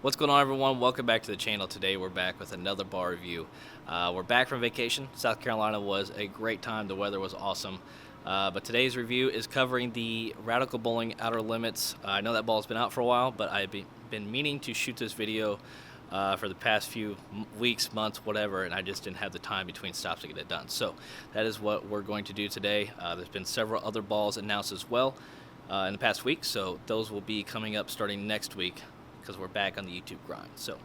What's going on, everyone? Welcome back to the channel. Today we're back with another bar review. We're back from vacation. South Carolina was a great time. The weather was awesome. But today's review is covering the Radical Bowling Outer Limits. I know that ball's been out for a while, but I've been meaning to shoot this video for the past few weeks, months, whatever, and I just didn't have the time between stops to get it done. So that is what we're going to do today. There's been several other balls announced as well in the past week, so those will be coming up starting next week, because we're back on the YouTube grind. So,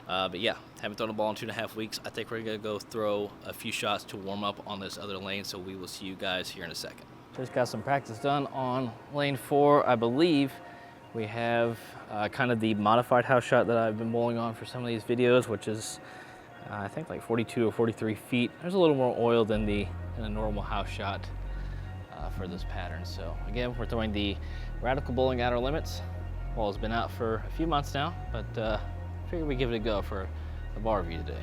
but yeah, haven't thrown a ball in 2.5 weeks. I think we're gonna go throw a few shots to warm up on this other lane, so we will see you guys here in a second. Just got some practice done on lane 4. I believe we have kind of the modified house shot that I've been bowling on for some of these videos, which is I think like 42 or 43 feet. There's a little more oil than a normal house shot for this pattern. So again, we're throwing the Radical Bowling Outer Limits. Ball has been out for a few months now, but figured we'd give it a go for a bar review today.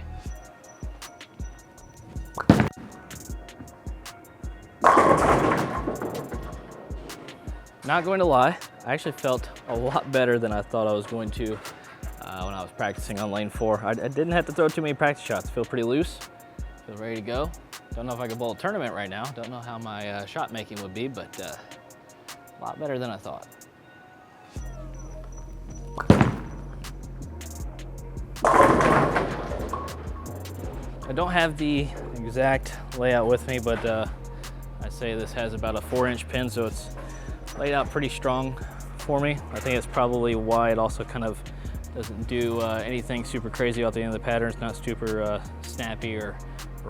Not going to lie, I actually felt a lot better than I thought I was going to when I was practicing on lane 4. I didn't have to throw too many practice shots. Feel pretty loose, feel ready to go. Don't know if I could bowl a tournament right now. Don't know how my shot making would be, but a lot better than I thought. I don't have the exact layout with me, but I'd say this has about a 4-inch pin, so it's laid out pretty strong for me. I think it's probably why it also kind of doesn't do anything super crazy out the end of the pattern. It's not super snappy or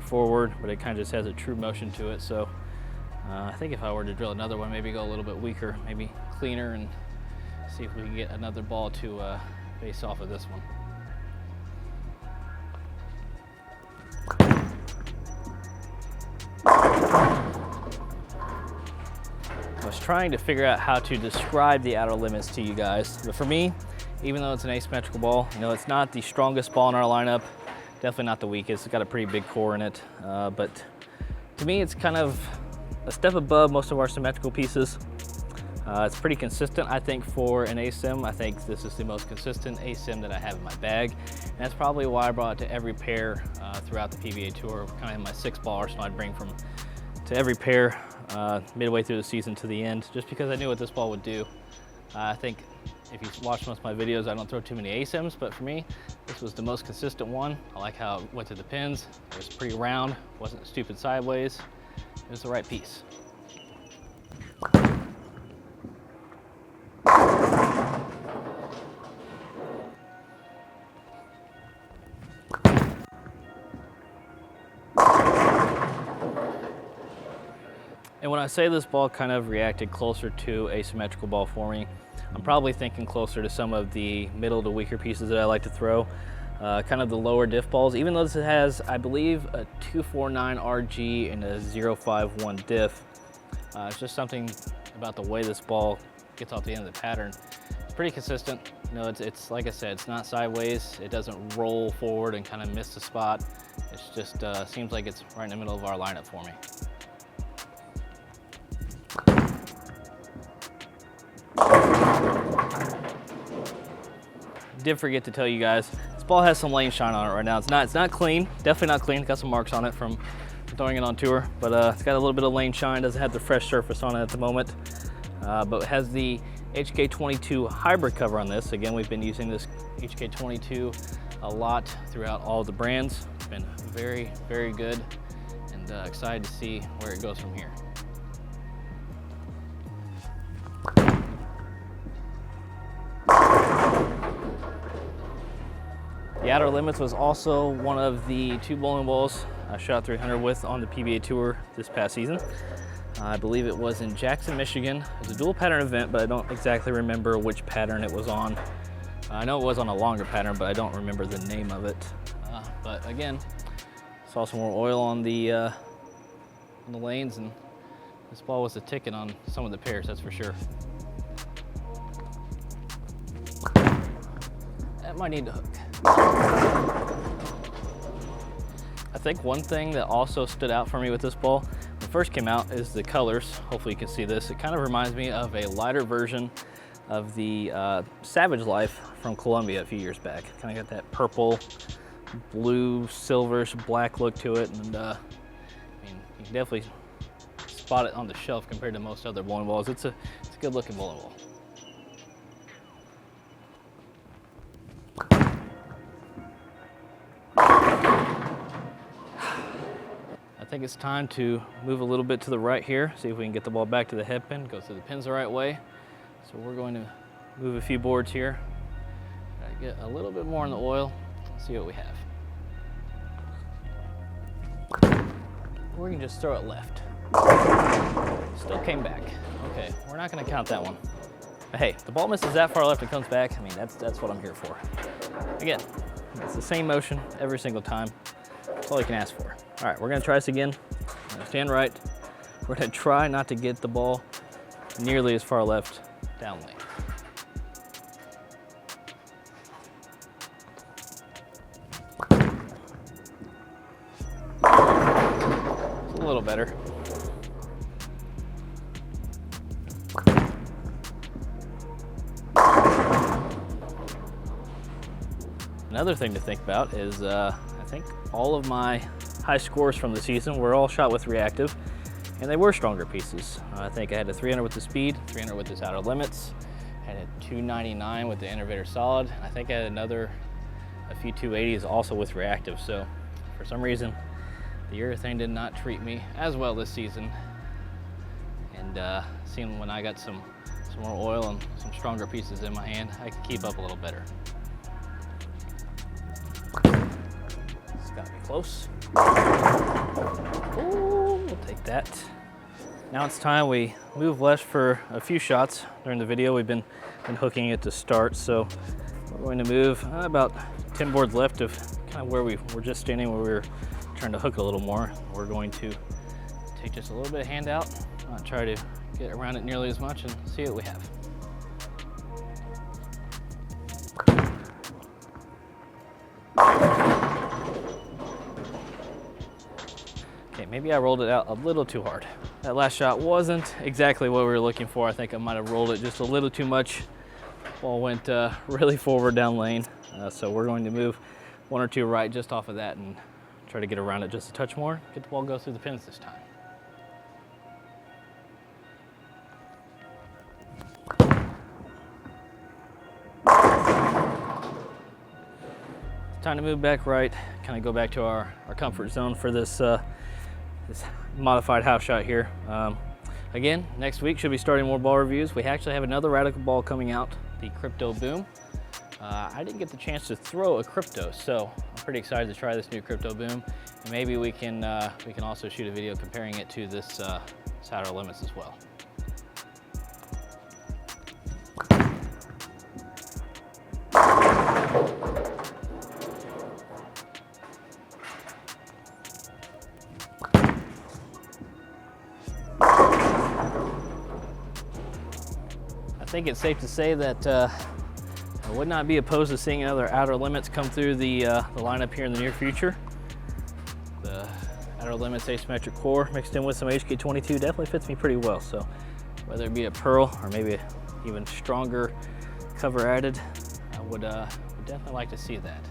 forward, but it kind of just has a true motion to it. So I think if I were to drill another one, maybe go a little bit weaker, maybe cleaner, and see if we can get another ball to base off of this one. I was trying to figure out how to describe the outer limits to you guys, but for me, even though it's an asymmetrical ball, you know, it's not the strongest ball in our lineup, definitely not the weakest. It's got a pretty big core in it, but to me, it's kind of a step above most of our symmetrical pieces. It's pretty consistent, I think, for an ASIM. I think this is the most consistent ASIM that I have in my bag, and that's probably why I brought it to every pair throughout the PBA Tour. Kind of in my 6-ball arsenal, I'd bring to every pair midway through the season to the end, just because I knew what this ball would do. I think if you watch most of my videos, I don't throw too many ASIMs, but for me, this was the most consistent one. I like how it went to the pins. It was pretty round, wasn't stupid sideways. It was the right piece. And when I say this ball kind of reacted closer to a symmetrical ball for me, I'm probably thinking closer to some of the middle to weaker pieces that I like to throw, kind of the lower diff balls. Even though this has, I believe, a 249 RG and a 051 diff, it's just something about the way this ball gets off the end of the pattern. It's pretty consistent. You know, it's like I said, it's not sideways. It doesn't roll forward and kind of miss the spot. It's just seems like it's right in the middle of our lineup for me. Did forget to tell you guys, this ball has some lane shine on it right now. It's not clean, definitely not clean. It's got some marks on it from throwing it on tour, but it's got a little bit of lane shine. Doesn't have the fresh surface on it at the moment, but it has the HK22 hybrid cover on this. Again, we've been using this HK22 a lot throughout all the brands. It's been very, very good, and excited to see where it goes from here. The Outer Limits was also one of the 2 bowling balls I shot 300 with on the PBA Tour this past season. I believe it was in Jackson, Michigan. It was a dual pattern event, but I don't exactly remember which pattern it was on. I know it was on a longer pattern, but I don't remember the name of it. But again, saw some more oil on the lanes, and this ball was a ticket on some of the pairs, that's for sure. That might need to hook. I think one thing that also stood out for me with this ball when it first came out is the colors. Hopefully you can see this. It kind of reminds me of a lighter version of the Savage Life from Columbia a few years back. Kind of got that purple, blue, silverish, black look to it, and I mean, you can definitely spot it on the shelf compared to most other bowling balls. It's a good looking bowling ball. I think it's time to move a little bit to the right here, see if we can get the ball back to the head pin, go through the pins the right way. So we're going to move a few boards here. Get a little bit more in the oil, see what we have. Or we can just throw it left. Still came back. Okay, we're not gonna count that one. But hey, the ball misses that far left and comes back. I mean, that's what I'm here for. Again, it's the same motion every single time. That's all you can ask for. All right, we're gonna try this again. I'm gonna stand right. We're gonna try not to get the ball nearly as far left down lane. It's a little better. Another thing to think about is I think all of my high scores from the season were all shot with reactive, and they were stronger pieces. I think I had a 300 with the speed, 300 with this outer limits, had a 299 with the innovator solid. I think I had a few 280s also with reactive. So for some reason, the urethane did not treat me as well this season. And seeing when I got some more oil and some stronger pieces in my hand, I could keep up a little better. It's got me close. Ooh, we'll take that. Now it's time we move left for a few shots. During the video, we've been hooking it to start, so we're going to move about 10 boards left of kind of where we were just standing, where we were trying to hook a little more. We're going to take just a little bit of hand out, not try to get around it nearly as much, and see what we have. Okay, maybe I rolled it out a little too hard. That last shot wasn't exactly what we were looking for. I think I might have rolled it just a little too much. Ball went really forward down lane. So we're going to move one or two right just off of that and try to get around it just a touch more. Get the ball go through the pins this time. Time to move back right, kind of go back to our comfort zone for this, this modified half shot here. Again, next week should be starting more ball reviews. We actually have another Radical ball coming out, the Crypto Boom. I didn't get the chance to throw a Crypto, so I'm pretty excited to try this new Crypto Boom. And maybe we can also shoot a video comparing it to this outer limits as well. I think it's safe to say that I would not be opposed to seeing other outer limits come through the lineup here in the near future. The outer limits asymmetric core mixed in with some HK22 definitely fits me pretty well. So whether it be a pearl or maybe an even stronger cover added, I would definitely like to see that.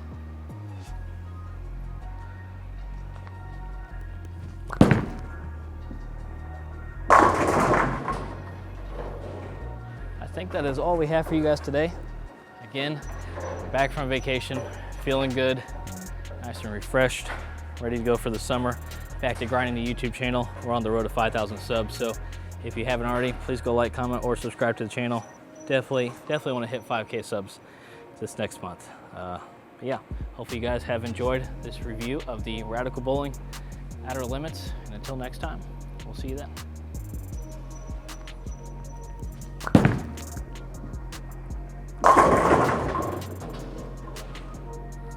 I think that is all we have for you guys today. Again, back from vacation, feeling good, nice and refreshed, ready to go for the summer. Back to grinding the YouTube channel. We're on the road to 5,000 subs, so if you haven't already, please go like, comment, or subscribe to the channel. Definitely want to hit 5K subs this next month. But yeah, hopefully you guys have enjoyed this review of the Radical Bowling Outer Limits, and until next time, we'll see you then.